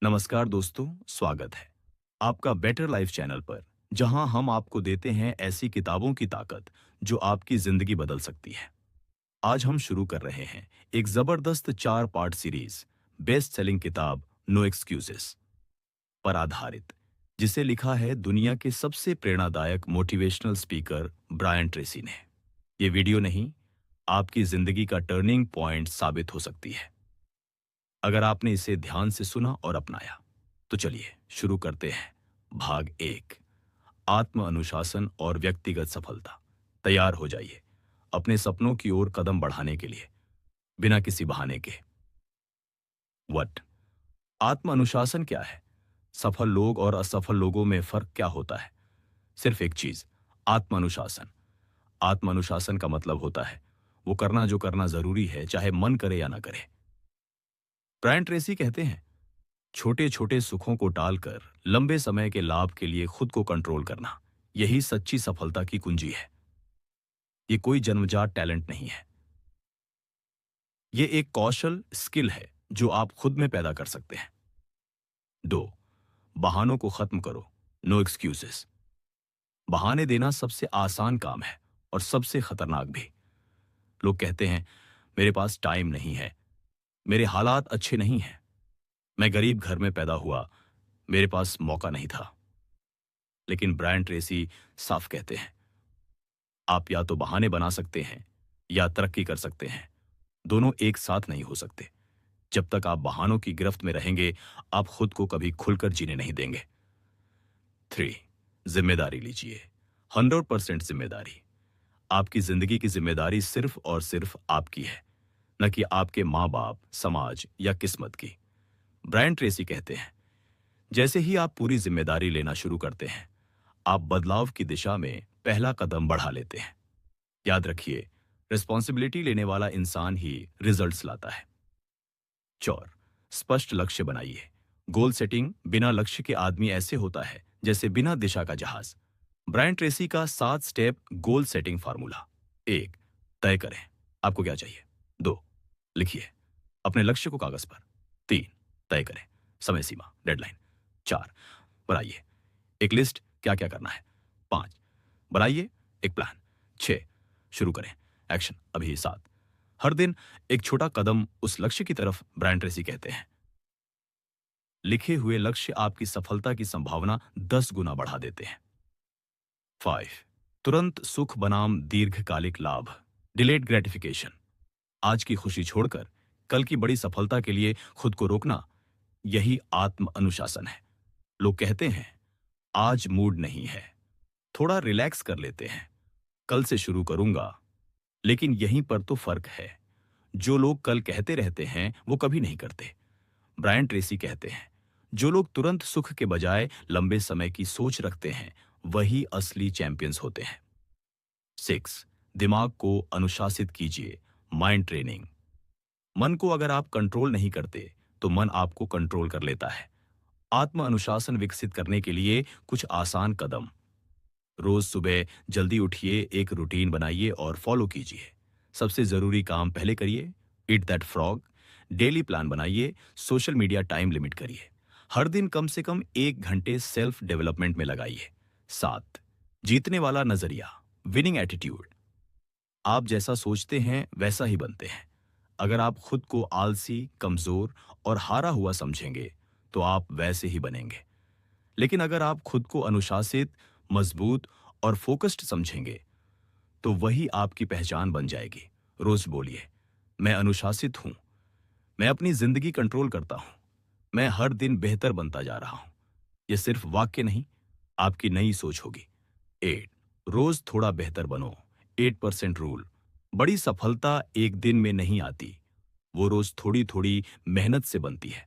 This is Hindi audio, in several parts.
नमस्कार दोस्तों, स्वागत है आपका बेटर लाइफ चैनल पर, जहां हम आपको देते हैं ऐसी किताबों की ताकत जो आपकी जिंदगी बदल सकती है। आज हम शुरू कर रहे हैं एक जबरदस्त 4 पार्ट सीरीज, बेस्ट सेलिंग किताब नो एक्सक्यूजेस पर आधारित, जिसे लिखा है दुनिया के सबसे प्रेरणादायक मोटिवेशनल स्पीकर ब्रायन ट्रेसी ने। ये वीडियो नहीं, आपकी जिंदगी का टर्निंग पॉइंट साबित हो सकती है अगर आपने इसे ध्यान से सुना और अपनाया। तो चलिए शुरू करते हैं। भाग 1, आत्म अनुशासन और व्यक्तिगत सफलता। तैयार हो जाइए अपने सपनों की ओर कदम बढ़ाने के लिए, बिना किसी बहाने के। वट आत्म अनुशासन क्या है? सफल लोग और असफल लोगों में फर्क क्या होता है? सिर्फ एक चीज, आत्म अनुशासन। आत्म अनुशासन का मतलब होता है वो करना जो करना जरूरी है, चाहे मन करे या ना करे। ब्रायन ट्रेसी कहते हैं, छोटे छोटे सुखों को टालकर लंबे समय के लाभ के लिए खुद को कंट्रोल करना, यही सच्ची सफलता की कुंजी है। ये कोई जन्मजात टैलेंट नहीं है, ये एक कौशल स्किल है जो आप खुद में पैदा कर सकते हैं। 2, बहानों को खत्म करो। No excuses. बहाने देना सबसे आसान काम है और सबसे खतरनाक भी। लोग कहते हैं, मेरे पास टाइम नहीं है, मेरे हालात अच्छे नहीं हैं, मैं गरीब घर में पैदा हुआ, मेरे पास मौका नहीं था। लेकिन ब्रायन ट्रेसी साफ कहते हैं, आप या तो बहाने बना सकते हैं या तरक्की कर सकते हैं। दोनों एक साथ नहीं हो सकते। जब तक आप बहानों की गिरफ्त में रहेंगे, आप खुद को कभी खुलकर जीने नहीं देंगे। 3, जिम्मेदारी लीजिए। 100% जिम्मेदारी। आपकी जिंदगी की जिम्मेदारी सिर्फ और सिर्फ आपकी है, न कि आपके माँ बाप, समाज या किस्मत की। ब्रायन ट्रेसी कहते हैं, जैसे ही आप पूरी जिम्मेदारी लेना शुरू करते हैं, आप बदलाव की दिशा में पहला कदम बढ़ा लेते हैं। याद रखिए, रिस्पॉन्सिबिलिटी लेने वाला इंसान ही रिजल्ट्स लाता है। 4, स्पष्ट लक्ष्य बनाइए। गोल सेटिंग बिना लक्ष्य के आदमी ऐसे होता है जैसे बिना दिशा का जहाज। ब्रायन ट्रेसी का 7 स्टेप गोल सेटिंग फार्मूला। 1, तय करें आपको क्या चाहिए। 2, लिखिए अपने लक्ष्य को कागज पर। 3, तय करें समय सीमा, डेडलाइन। 4, बनाइए एक लिस्ट क्या क्या करना है। 5, बनाइए एक प्लान। 6, शुरू करें एक्शन अभी। 7, हर दिन एक छोटा कदम उस लक्ष्य की तरफ। ब्रायन ट्रेसी कहते हैं, लिखे हुए लक्ष्य आपकी सफलता की संभावना 10 गुना बढ़ा देते हैं। 5, तुरंत सुख बनाम दीर्घकालिक लाभ, डिलेड ग्रेटिफिकेशन। आज की खुशी छोड़कर कल की बड़ी सफलता के लिए खुद को रोकना, यही आत्म अनुशासन है। लोग कहते हैं, आज मूड नहीं है, थोड़ा रिलैक्स कर लेते हैं, कल से शुरू करूंगा। लेकिन यहीं पर तो फर्क है। जो लोग कल कहते रहते हैं वो कभी नहीं करते। ब्रायन ट्रेसी कहते हैं, जो लोग तुरंत सुख के बजाय लंबे समय की सोच रखते हैं, वही असली चैंपियंस होते हैं। 6, दिमाग को अनुशासित कीजिए। Mind training. मन को अगर आप कंट्रोल नहीं करते, तो मन आपको कंट्रोल कर लेता है। आत्म अनुशासन विकसित करने के लिए कुछ आसान कदम। रोज सुबह जल्दी उठिए, एक रूटीन बनाइए और फॉलो कीजिए। सबसे जरूरी काम पहले करिए, ईट दैट फ्रॉग। डेली प्लान बनाइए, सोशल मीडिया टाइम लिमिट करिए। हर दिन कम से कम 1 घंटे सेल्फ डेवलपमेंट में लगाइए। 7, जीतने वाला नजरिया, विनिंग एटीट्यूड। आप जैसा सोचते हैं वैसा ही बनते हैं। अगर आप खुद को आलसी, कमजोर और हारा हुआ समझेंगे, तो आप वैसे ही बनेंगे। लेकिन अगर आप खुद को अनुशासित, मजबूत और फोकस्ड समझेंगे, तो वही आपकी पहचान बन जाएगी। रोज बोलिए, मैं अनुशासित हूं, मैं अपनी जिंदगी कंट्रोल करता हूं, मैं हर दिन बेहतर बनता जा रहा हूं। यह सिर्फ वाक्य नहीं, आपकी नई सोच होगी। 8, रोज थोड़ा बेहतर बनो। 8% रूल। बड़ी सफलता एक दिन में नहीं आती, वो रोज थोड़ी थोड़ी मेहनत से बनती है।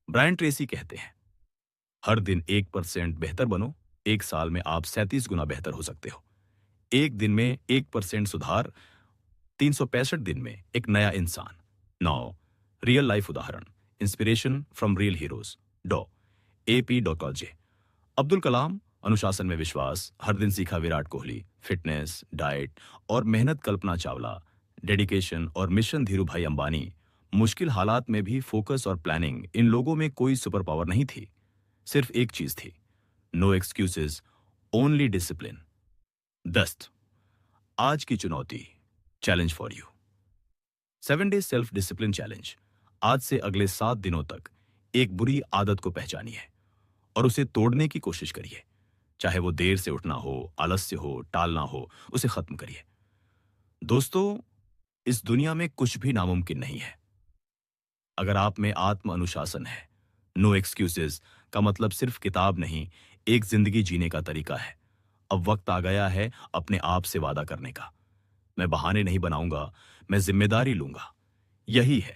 ब्रायन ट्रेसी कहते हैं, हर दिन 1% बेहतर बनो, 1 साल में आप 37 गुना बेहतर हो सकते हो। एक दिन में 1% सुधार, 365 दिन में एक नया इंसान। 9, रियल लाइफ उदाहरण, इंस्पिरेशन फ्रॉम रियल हीरोज। डॉ AP डॉकॉल्जे। अब्दुल कलाम, अनुशासन में विश्वास, हर दिन सीखा विराट कोहली, फिटनेस, डाइट और मेहनत कल्पना चावला, डेडिकेशन और मिशन धीरूभाई अंबानी, मुश्किल हालात में भी फोकस और प्लानिंग, इन लोगों में कोई सुपर पावर नहीं थी। सिर्फ एक चीज थी, नो एक्सक्यूजेस, ओनली डिसिप्लिन। 10, आज की चुनौती, challenge for you. 7 day self discipline challenge. आज से अगले 7 दिनों तक एक बुरी आदत को पहचानिए और उसे तोड़ने की कोशिश करिए। चाहे वो देर से उठना हो, आलस्य हो, टालना हो, उसे खत्म करिए। दोस्तों, इस दुनिया में कुछ भी नामुमकिन नहीं है अगर आप में आत्म अनुशासन है। नो एक्सक्यूजेस का मतलब सिर्फ किताब नहीं, एक जिंदगी जीने का तरीका है। अब वक्त आ गया है अपने आप से वादा करने का। मैं बहाने नहीं बनाऊंगा, मैं जिम्मेदारी लूंगा। यही है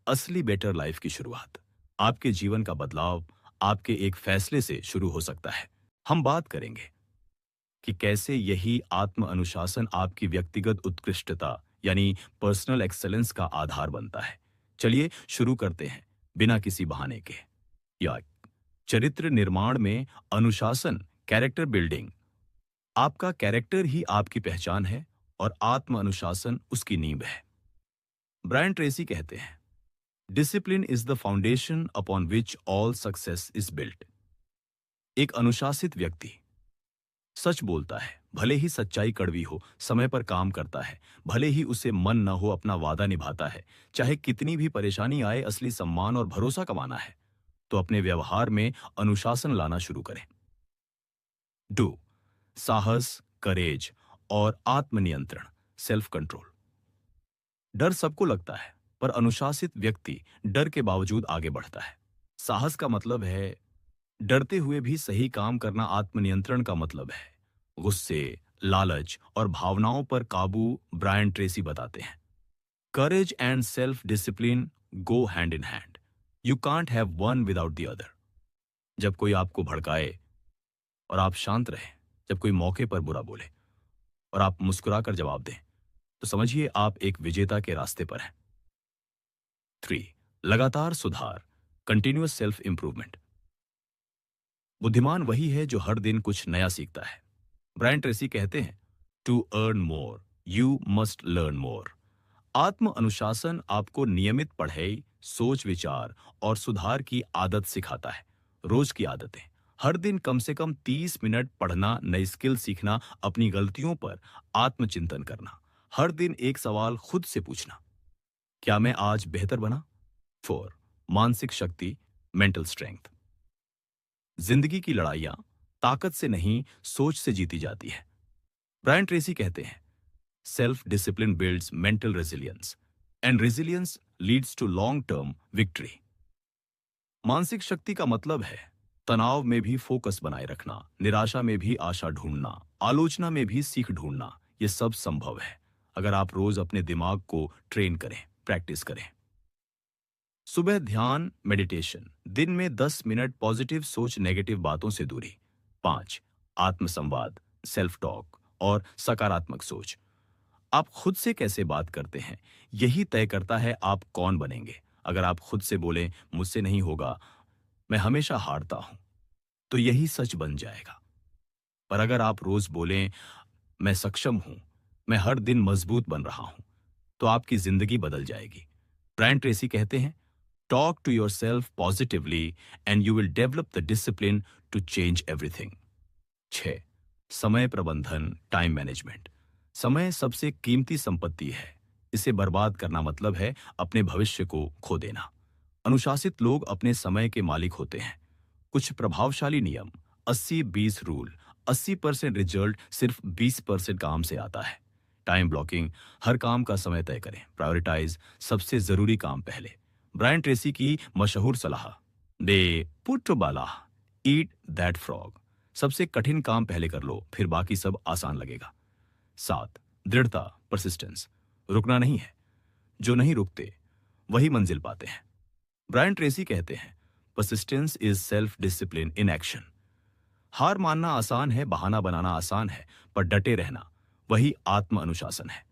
असली बेटर लाइफ की शुरुआत। आपके जीवन का बदलाव आपके एक फैसले से शुरू हो सकता है। हम बात करेंगे कि कैसे यही आत्म अनुशासन आपकी व्यक्तिगत उत्कृष्टता यानी पर्सनल एक्सेलेंस का आधार बनता है। चलिए शुरू करते हैं बिना किसी बहाने के। या चरित्र निर्माण में अनुशासन, कैरेक्टर बिल्डिंग। आपका कैरेक्टर ही आपकी पहचान है और आत्म अनुशासन उसकी नींव है। ब्रायन ट्रेसी कहते हैं, discipline is the foundation upon which all success is built. एक अनुशासित व्यक्ति सच बोलता है, भले ही सच्चाई कड़वी हो, समय पर काम करता है, भले ही उसे मन न हो, अपना वादा निभाता है। चाहे कितनी भी परेशानी आए, असली सम्मान और भरोसा कमाना है तो अपने व्यवहार में अनुशासन लाना शुरू करें। डू, साहस, करेज और आत्मनियंत्रण, सेल्फ कंट्रोल। डर सबको लगता है, पर अनुशासित व्यक्ति डर के बावजूद आगे बढ़ता है। साहस का मतलब है डरते हुए भी सही काम करना। आत्मनियंत्रण का मतलब है गुस्से, लालच और भावनाओं पर काबू। ब्रायन ट्रेसी बताते हैं, courage and self discipline go hand in hand. You can't have one without the other. जब कोई आपको भड़काए और आप शांत रहें, जब कोई मौके पर बुरा बोले और आप मुस्कुराकर जवाब दें, तो समझिए आप एक विजेता के रास्ते पर हैं। 3, लगातार सुधार, कंटिन्यूअस सेल्फ इंप्रूवमेंट। बुद्धिमान वही है जो हर दिन कुछ नया सीखता है। ब्रायन ट्रेसी कहते हैं, to earn more you must learn more. आत्म अनुशासन आपको नियमित पढ़ाई, सोच विचार और सुधार की आदत सिखाता है। रोज की आदतें, हर दिन कम से कम 30 मिनट पढ़ना, नई स्किल सीखना, अपनी गलतियों पर आत्मचिंतन करना, हर दिन एक सवाल खुद से पूछना, क्या मैं आज बेहतर बना? 4, मानसिक शक्ति, मेंटल स्ट्रेंथ। जिंदगी की लड़ाइयां ताकत से नहीं, सोच से जीती जाती है। ब्रायन ट्रेसी कहते हैं, self discipline builds mental resilience and resilience leads to long term victory. मानसिक शक्ति का मतलब है तनाव में भी फोकस बनाए रखना, निराशा में भी आशा ढूंढना, आलोचना में भी सीख ढूंढना। यह सब संभव है अगर आप रोज अपने दिमाग को ट्रेन करें, प्रैक्टिस करें। सुबह ध्यान, मेडिटेशन, दिन में 10 मिनट पॉजिटिव सोच, नेगेटिव बातों से दूरी। 5, आत्मसंवाद, सेल्फ टॉक और सकारात्मक सोच। आप खुद से कैसे बात करते हैं, यही तय करता है आप कौन बनेंगे। अगर आप खुद से बोलें, मुझसे नहीं होगा, मैं हमेशा हारता हूं, तो यही सच बन जाएगा। पर अगर आप रोज बोलें, मैं सक्षम हूं, मैं हर दिन मजबूत बन रहा हूं, तो आपकी जिंदगी बदल जाएगी। ब्रायन ट्रेसी कहते हैं, talk to yourself positively and you will develop the discipline to change everything. 6, समय प्रबंधन, टाइम मैनेजमेंट। समय सबसे कीमती संपत्ति है। इसे बर्बाद करना मतलब है अपने भविष्य को खो देना। अनुशासित लोग अपने समय के मालिक होते हैं। कुछ प्रभावशाली नियम, 80-20 रूल। 80% रिजल्ट सिर्फ 20% काम से आता है। टाइम ब्लॉकिंग, हर काम का समय तय करें। प्रायोरिटाइज, सबसे जरूरी काम पहले। ब्रायन ट्रेसी की मशहूर सलाह, दे पुट टू बाला, ईट दैट फ्रॉग। सबसे कठिन काम पहले कर लो, फिर बाकी सब आसान लगेगा। 7, दृढ़ता, परसिस्टेंस। रुकना नहीं है, जो नहीं रुकते वही मंजिल पाते हैं। ब्रायन ट्रेसी कहते हैं, persistence is self discipline in action. हार मानना आसान है, बहाना बनाना आसान है, पर डटे रहना वही आत्म अनुशासन है।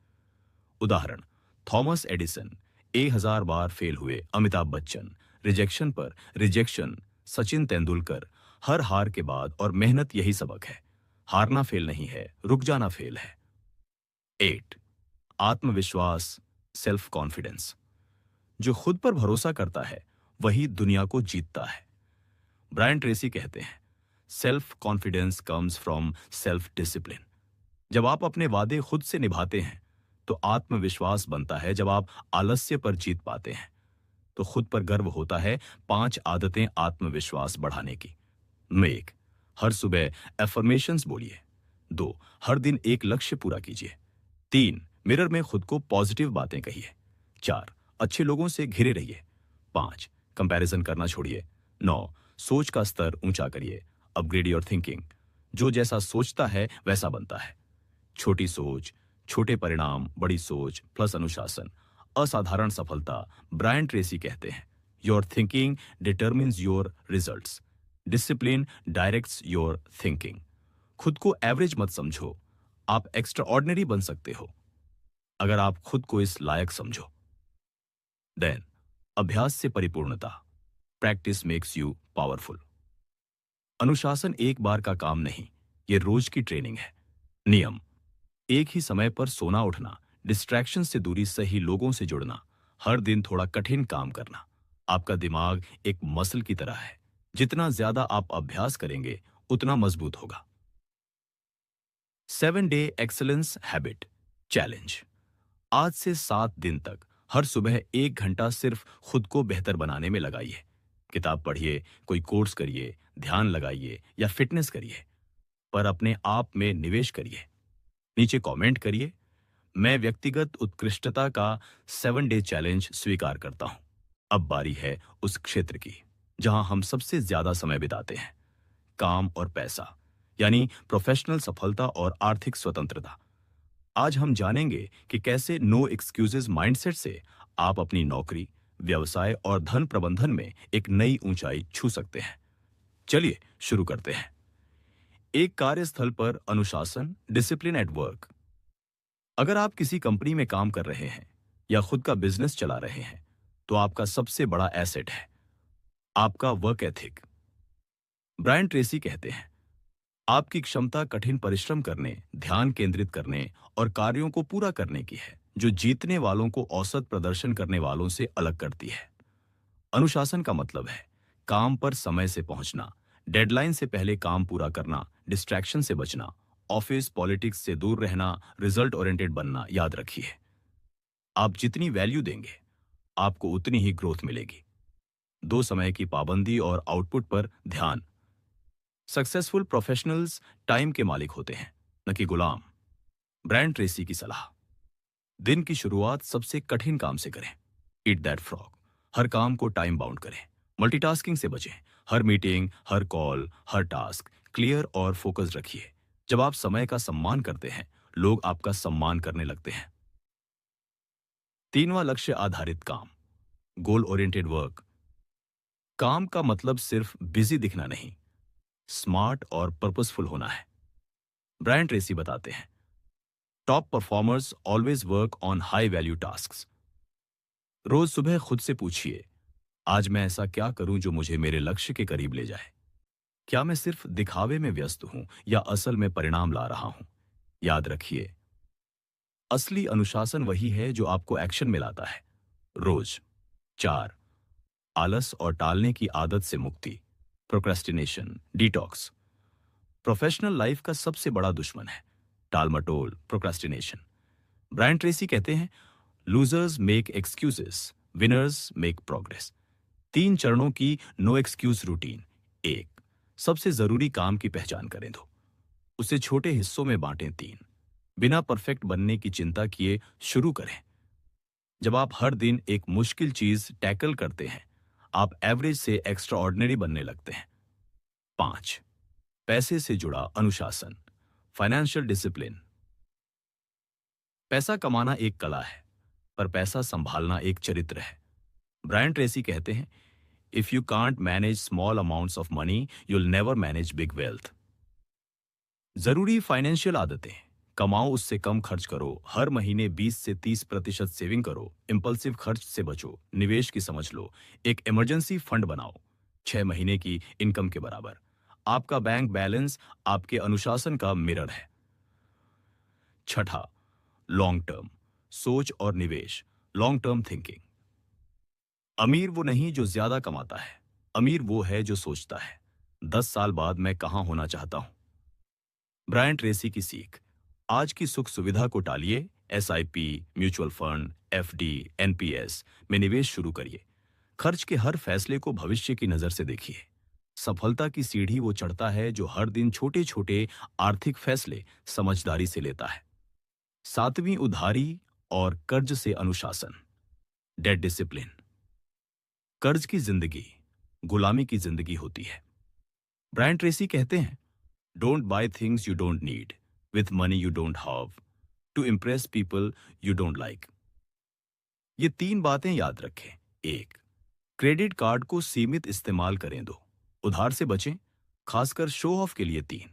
उदाहरण, थॉमस एडिसन 1000 बार फेल हुए, अमिताभ बच्चन रिजेक्शन पर रिजेक्शन, सचिन तेंदुलकर हर हार के बाद, और मेहनत यही सबक है। हारना फेल नहीं है, रुक जाना फेल है। 8, आत्मविश्वास, सेल्फ कॉन्फिडेंस। जो खुद पर भरोसा करता है वही दुनिया को जीतता है। ब्रायन ट्रेसी कहते हैं, self confidence comes from self discipline. जब आप अपने वादे खुद से निभाते हैं तो आत्मविश्वास बनता है। जब आप आलस्य पर जीत पाते हैं तो खुद पर गर्व होता है। 5 आदतें आत्मविश्वास बढ़ाने की। एक, हर सुबह एफर्मेशंस बोलिए। 2, हर दिन एक लक्ष्य पूरा कीजिए। 3, मिरर में खुद को पॉजिटिव बातें कहिए। 4, अच्छे लोगों से घिरे रहिए। 5, कंपैरिजन करना छोड़िए। 9, सोच का स्तर ऊंचा करिए। Upgrade your thinking. जो जैसा सोचता है वैसा बनता है। छोटी सोच, छोटे परिणाम, बड़ी सोच प्लस अनुशासन, असाधारण सफलता। ब्रायन ट्रेसी कहते हैं, your thinking determines your results, discipline directs your thinking. खुद को एवरेज मत समझो, आप एक्स्ट्रा ऑर्डिनरी बन सकते हो अगर आप खुद को इस लायक समझो। देन, अभ्यास से परिपूर्णता, प्रैक्टिस मेक्स यू पावरफुल। अनुशासन एक बार का काम नहीं, ये रोज की ट्रेनिंग है। नियम, एक ही समय पर सोना उठना, डिस्ट्रैक्शन से दूरी, सही लोगों से जुड़ना, हर दिन थोड़ा कठिन काम करना। आपका दिमाग एक मसल की तरह है, जितना ज्यादा आप अभ्यास करेंगे उतना मजबूत होगा। 7 डे एक्सलेंस हैबिट चैलेंज। आज से 7 दिन तक हर सुबह 1 घंटा सिर्फ खुद को बेहतर बनाने में लगाइए। किताब पढ़िए, कोई कोर्स करिए, ध्यान लगाइए या फिटनेस करिए, पर अपने आप में निवेश करिए। नीचे कमेंट करिए, मैं व्यक्तिगत उत्कृष्टता का 7 डे चैलेंज स्वीकार करता हूं। अब बारी है उस क्षेत्र की जहां हम सबसे ज्यादा समय बिताते हैं, काम और पैसा, यानी प्रोफेशनल सफलता और आर्थिक स्वतंत्रता। आज हम जानेंगे कि कैसे नो एक्सक्यूजेज माइंडसेट से आप अपनी नौकरी, व्यवसाय और धन प्रबंधन में एक नई ऊंचाई छू सकते हैं। चलिए शुरू करते हैं। एक कार्यस्थल पर अनुशासन, डिसिप्लिन एट वर्क। अगर आप किसी कंपनी में काम कर रहे हैं या खुद का बिजनेस चला रहे हैं तो आपका सबसे बड़ा एसेट है आपका वर्क एथिक। ब्रायन ट्रेसी कहते हैं, आपकी क्षमता कठिन परिश्रम करने, ध्यान केंद्रित करने और कार्यों को पूरा करने की है, जो जीतने वालों को औसत प्रदर्शन करने वालों से अलग करती है। अनुशासन का मतलब है काम पर समय से पहुंचना, डेडलाइन से पहले काम पूरा करना, डिस्ट्रैक्शन से बचना, ऑफिस पॉलिटिक्स से दूर रहना, रिजल्ट ओरिएंटेड बनना। याद रखिए, आप जितनी वैल्यू देंगे आपको उतनी ही ग्रोथ मिलेगी। 2 समय की पाबंदी और आउटपुट पर ध्यान। सक्सेसफुल प्रोफेशनल्स टाइम के मालिक होते हैं, न कि गुलाम। ब्रायन ट्रेसी की सलाह, दिन की शुरुआत सबसे कठिन काम से करें। ईट दैट फ्रॉग। हर काम को टाइम बाउंड करें। मल्टीटास्किंग से बचें। हर मीटिंग, हर कॉल, हर टास्क क्लियर और फोकस रखिए। जब आप समय का सम्मान करते हैं, लोग आपका सम्मान करने लगते हैं। 3वां, लक्ष्य आधारित काम, गोल ओरिएंटेड वर्क। काम का मतलब सिर्फ बिजी दिखना नहीं, स्मार्ट और पर्पसफुल होना है। ब्रायन ट्रेसी बताते हैं, top performers always work on high value tasks. रोज सुबह खुद से पूछिए, आज मैं ऐसा क्या करूं जो मुझे मेरे लक्ष्य के करीब ले जाए। क्या मैं सिर्फ दिखावे में व्यस्त हूं या असल में परिणाम ला रहा हूं। याद रखिए, असली अनुशासन वही है जो आपको एक्शन में लाता है। रोज। 4, आलस और टालने की आदत से मुक्ति, प्रोक्रेस्टिनेशन डिटॉक्स। प्रोफेशनल लाइफ का सबसे बड़ा दुश्मन है टाल मटोल, प्रोक्रेस्टिनेशन। ब्रायन ट्रेसी कहते हैं, losers make excuses, winners make progress. 3 चरणों की नो एक्सक्यूज रूटीन। 1, सबसे जरूरी काम की पहचान करें। 2, उसे छोटे हिस्सों में बांटें। 3, बिना परफेक्ट बनने की चिंता किए शुरू करें। जब आप हर दिन एक मुश्किल चीज टैकल करते हैं, आप एवरेज से एक्स्ट्रा ऑर्डिनरी बनने लगते हैं। 5, पैसे से जुड़ा अनुशासन, फाइनेंशियल डिसिप्लिन। पैसा कमाना एक कला है, पर पैसा संभालना एक चरित्र है। ब्रायन ट्रेसी कहते हैं, if you can't manage small amounts of money, you'll never manage big wealth. जरूरी फाइनेंशियल आदतें, कमाओ उससे कम खर्च करो, हर महीने 20 से 30% सेविंग करो, इंपल्सिव खर्च से बचो, निवेश की समझ लो, एक इमरजेंसी फंड बनाओ 6 महीने की इनकम के बराबर। आपका बैंक बैलेंस आपके अनुशासन का मिरर है। 6, लॉन्ग टर्म सोच और निवेश, लॉन्ग टर्म थिंकिंग। अमीर वो नहीं जो ज्यादा कमाता है, अमीर वो है जो सोचता है 10 साल बाद मैं कहां होना चाहता हूं। ब्रायन ट्रेसी की सीख। आज की सुख सुविधा को टालिए, SIP, mutual fund, FD, NPS में निवेश शुरू करिए। खर्च के हर फैसले को भविष्य की नजर से देखिए। सफलता की सीढ़ी वो चढ़ता है जो हर दिन छोटे छोटे आर्थिक फैसले समझदारी से लेता है। सातवीं, उधारी और कर्ज से अनुशासन, डेट डिसिप्लिन। कर्ज की जिंदगी गुलामी की जिंदगी होती है। ब्रायन ट्रेसी कहते हैं, don't buy things you don't need with money you don't have to impress people you don't like. ये तीन बातें याद रखें। एक, क्रेडिट कार्ड को सीमित इस्तेमाल करें। दो, उधार से बचें, खासकर शो ऑफ के लिए। तीन,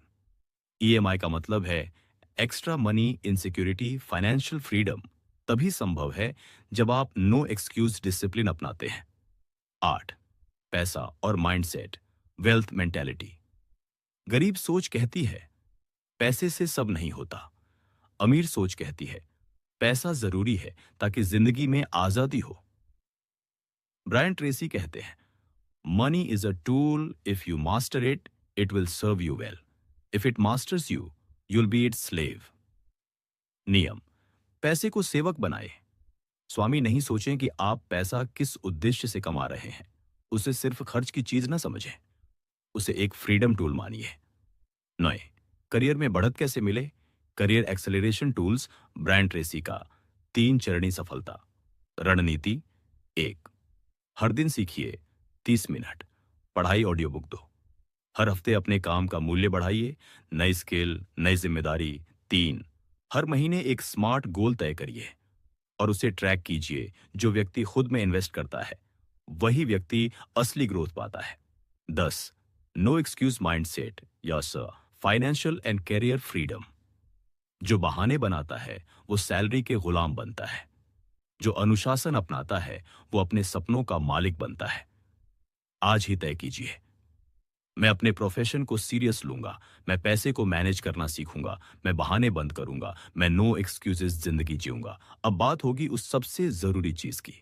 ईएमआई का मतलब है extra money insecurity. Financial freedom तभी संभव है जब आप नो एक्सक्यूज डिसिप्लिन अपनाते हैं। आठ, पैसा और माइंडसेट, वेल्थ मेंटेलिटी। गरीब सोच कहती है पैसे से सब नहीं होता। अमीर सोच कहती है पैसा जरूरी है ताकि जिंदगी में आजादी हो। ब्रायन ट्रेसी कहते हैं, money is a tool, if you master it it will serve you well, if it masters you you'll be its slave. नियम, पैसे को सेवक बनाए। स्वामी नहीं सोचें कि आप पैसा किस उद्देश्य से कमा रहे हैं। उसे सिर्फ खर्च की चीज ना समझें, उसे एक फ्रीडम टूल मानिए। नए, करियर में बढ़त कैसे मिले? Career acceleration tools, Brian Tracy का 3 चरणी सफलता रणनीति। एक, हर दिन सीखिए 30 मिनट, पढ़ाई ऑडियो बुक दो। हर हफ्ते अपने काम का मूल्य बढ़ाइए, नई स्किल, नई जिम्मेदारी। तीन, हर महीने एक स्मार्ट गोल तय करिए और उसे ट्रैक कीजिए। जो व्यक्ति खुद में इन्वेस्ट करता है वही व्यक्ति असली ग्रोथ पाता है। 10, no excuse mindset, yes financial and career freedom. जो बहाने बनाता है वो सैलरी के गुलाम बनता है। जो अनुशासन अपनाता है वो अपने सपनों का मालिक बनता है। आज ही तय कीजिए, मैं अपने प्रोफेशन को सीरियस लूंगा, मैं पैसे को मैनेज करना सीखूंगा, मैं बहाने बंद करूंगा, मैं नो एक्सक्यूजेस जिंदगी जीऊंगा। अब बात होगी उस सबसे जरूरी चीज की,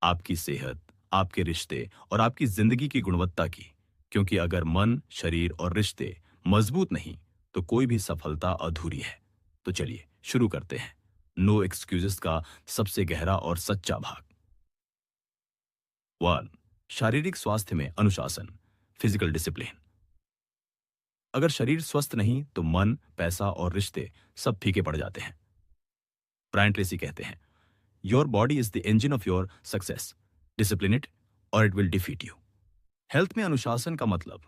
आपकी सेहत, आपके रिश्ते और आपकी जिंदगी की गुणवत्ता की। क्योंकि अगर मन, शरीर और रिश्ते मजबूत नहीं तो कोई भी सफलता अधूरी है। तो चलिए शुरू करते हैं नो एक्सक्यूजेस का सबसे गहरा और सच्चा भाग। 1, शारीरिक स्वास्थ्य में अनुशासन, फिजिकल डिसिप्लिन। अगर शरीर स्वस्थ नहीं तो मन, पैसा और रिश्ते सब फीके पड़ जाते हैं। ब्रायन ट्रेसी कहते हैं, your body is the engine of your success, discipline it और it will defeat you. Health में अनुशासन का मतलब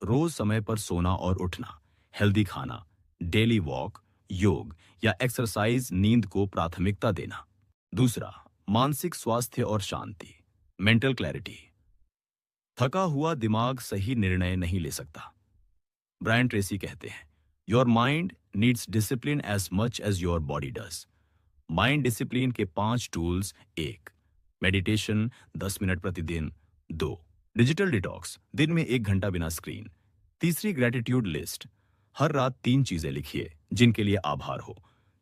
रोज समय पर सोना और उठना, हेल्दी खाना, डेली वॉक, योग या एक्सरसाइज, नींद को प्राथमिकता देना। दूसरा, मानसिक स्वास्थ्य और शांति, मेंटल क्लैरिटी। थका हुआ दिमाग सही निर्णय नहीं ले सकता। ब्रायन ट्रेसी कहते हैं, your mind needs discipline as much as your body does. Mind discipline के 5 टूल्स। 1, मेडिटेशन 10 मिनट प्रतिदिन। 2, डिजिटल डिटॉक्स, दिन में 1 घंटा बिना स्क्रीन। तीसरी, ग्रेटिट्यूड लिस्ट, हर रात 3 चीजें लिखिए जिनके लिए आभार हो।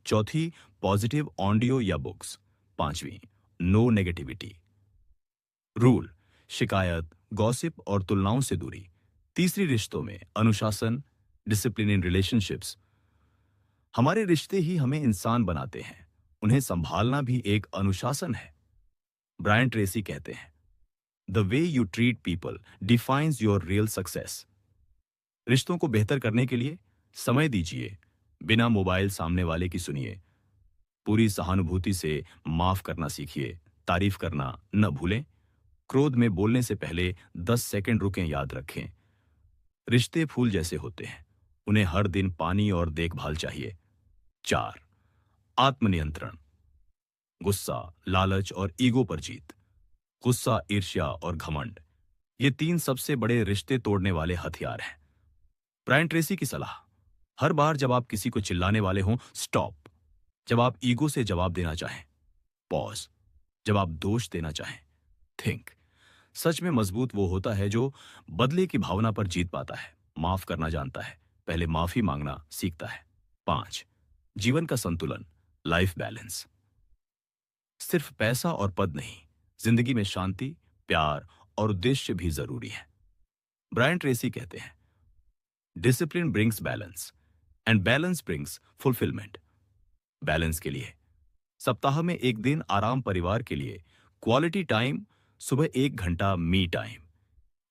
चौथी, पॉजिटिव ऑडियो या बुक्स। पांचवी, नो नेगेटिविटी रूल, शिकायत, गॉसिप और तुलनाओं से दूरी। तीसरी, रिश्तों में अनुशासन, डिसिप्लिन इन रिलेशनशिप्स। हमारे रिश्ते ही हमें इंसान बनाते हैं, उन्हें संभालना भी एक अनुशासन है। ब्रायन ट्रेसी कहते हैं, the way you treat people defines your real success. रिश्तों को बेहतर करने के लिए समय दीजिए, बिना मोबाइल सामने वाले की सुनिए, पूरी सहानुभूति से माफ करना सीखिए, तारीफ करना न भूलें, क्रोध में बोलने से पहले 10 सेकंड रुकें, याद रखें। रिश्ते फूल जैसे होते हैं, उन्हें हर दिन पानी और देखभाल चाहिए। 4, आत्मनियंत्रण, गुस्सा, लालच और ईगो पर जीत। गुस्सा, ईर्ष्या और घमंड, ये 3 सबसे बड़े रिश्ते तोड़ने वाले हथियार हैं। ब्रायन ट्रेसी की सलाह, हर बार जब आप किसी को चिल्लाने वाले हों, स्टॉप। जब आप ईगो से जवाब देना चाहें, पॉज। जब आप दोष देना चाहें, थिंक। सच में मजबूत वो होता है जो बदले की भावना पर जीत पाता है, माफ करना जानता है, पहले माफी मांगना सीखता है। 5, जीवन का संतुलन, लाइफ बैलेंस। सिर्फ पैसा और पद नहीं, जिंदगी में शांति, प्यार और उद्देश्य भी जरूरी है। ब्रायन ट्रेसी कहते हैं, discipline brings balance and balance brings fulfilment. Balance के लिए सप्ताह में एक दिन आराम, परिवार के लिए क्वालिटी टाइम, सुबह 1 घंटा मी टाइम,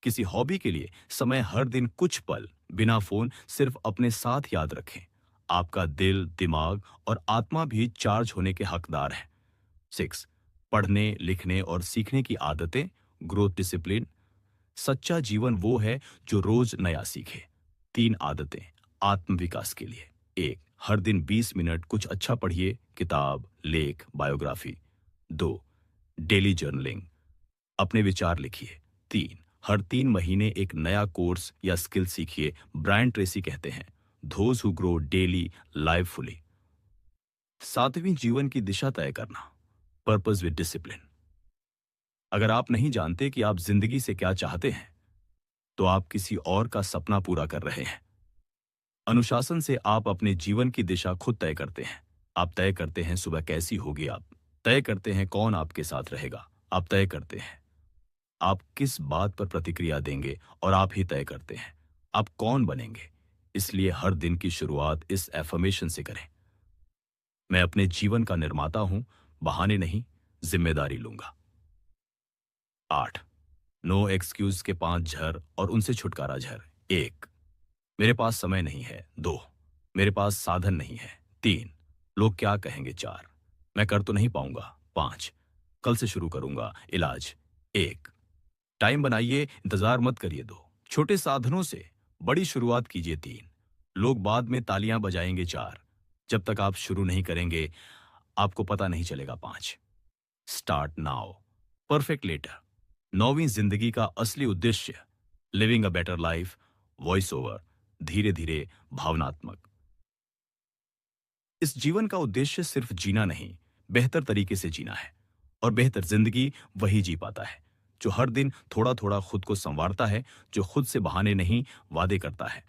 किसी हॉबी के लिए समय, हर दिन कुछ पल बिना फोन, सिर्फ अपने साथ। याद रखें, आपका दिल, दिमाग और आत्मा भी चार्ज होने के हकदार है। 6, पढ़ने, लिखने और सीखने की आदतें, ग्रोथ डिसिप्लिन। सच्चा जीवन वो है जो रोज नया सीखे। 3 आदतें आत्म विकास के लिए। 1, हर दिन 20 मिनट कुछ अच्छा पढ़िए, किताब, लेख, बायोग्राफी। 2, डेली जर्नलिंग, अपने विचार लिखिए। 3, हर 3 महीने एक नया कोर्स या स्किल सीखिए। ब्रायन ट्रेसी कहते हैं, those who grow daily live fully। 7वीं, जीवन की दिशा तय करना, पर्पस विद डिसिप्लिन। अगर आप नहीं जानते कि आप जिंदगी से क्या चाहते हैं, तो आप किसी और का सपना पूरा कर रहे हैं। अनुशासन से आप अपने जीवन की दिशा खुद तय करते हैं। आप तय करते हैं सुबह कैसी होगी, आप तय करते हैं कौन आपके साथ रहेगा, आप तय करते हैं आप किस बात पर प्रतिक्रिया देंगे, और आप ही तय करते हैं आप कौन बनेंगे। इसलिए हर दिन की शुरुआत इस एफर्मेशन से करें, मैं अपने जीवन का निर्माता हूं, बहाने नहीं, जिम्मेदारी लूंगा। 8, नो एक्सक्यूज के 5 झर और उनसे छुटकारा झर। 1, मेरे पास समय नहीं है। 2, मेरे पास साधन नहीं है। 3, लोग क्या कहेंगे। 4, मैं कर तो नहीं पाऊंगा। 5, कल से शुरू करूंगा। इलाज। 1, टाइम बनाइए, इंतजार मत करिए। 2, छोटे साधनों से बड़ी शुरुआत कीजिए। 3, लोग बाद में तालियां बजाएंगे। 4, जब तक आप शुरू नहीं करेंगे आपको पता नहीं चलेगा। 5, स्टार्ट नाउ, परफेक्ट लेटर। 9वीं, जिंदगी का असली उद्देश्य, living a better life, voice over, धीरे धीरे, भावनात्मक। इस जीवन का उद्देश्य सिर्फ जीना नहीं, बेहतर तरीके से जीना है। और बेहतर जिंदगी वही जी पाता है जो हर दिन थोड़ा थोड़ा खुद को संवारता है, जो खुद से बहाने नहीं, वादे करता है।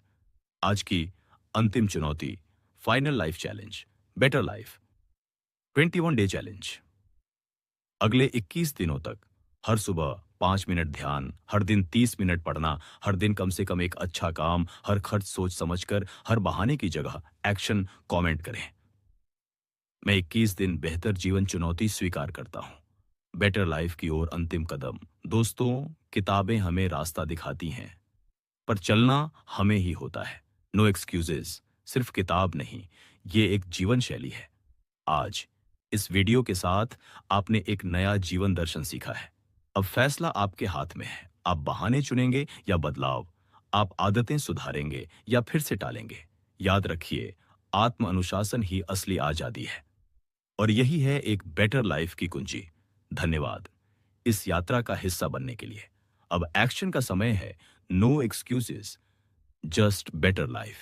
आज की अंतिम चुनौती, final life challenge, better life 21 day challenge. अगले 21 दिनों तक हर सुबह 5 मिनट ध्यान, हर दिन 30 मिनट पढ़ना, हर दिन कम से कम एक अच्छा काम, हर खर्च सोच समझकर, हर बहाने की जगह एक्शन कमेंट करें। मैं 21 दिन बेहतर जीवन चुनौती स्वीकार करता हूं। बेटर लाइफ की ओर अंतिम कदम। दोस्तों, किताबें हमें रास्ता दिखाती हैं, पर चलना हमें ही होता है। नो एक्सक्यूजेस, सिर्फ किताब नहीं, ये एक जीवन शैली है। आज इस वीडियो के साथ आपने एक नया जीवन दर्शन सीखा है। अब फैसला आपके हाथ में है। आप बहाने चुनेंगे या बदलाव, आप आदतें सुधारेंगे या फिर से टालेंगे। याद रखिए, आत्म अनुशासन ही असली आजादी है, और यही है एक बेटर लाइफ की कुंजी। धन्यवाद इस यात्रा का हिस्सा बनने के लिए। अब एक्शन का समय है। No excuses, just better life.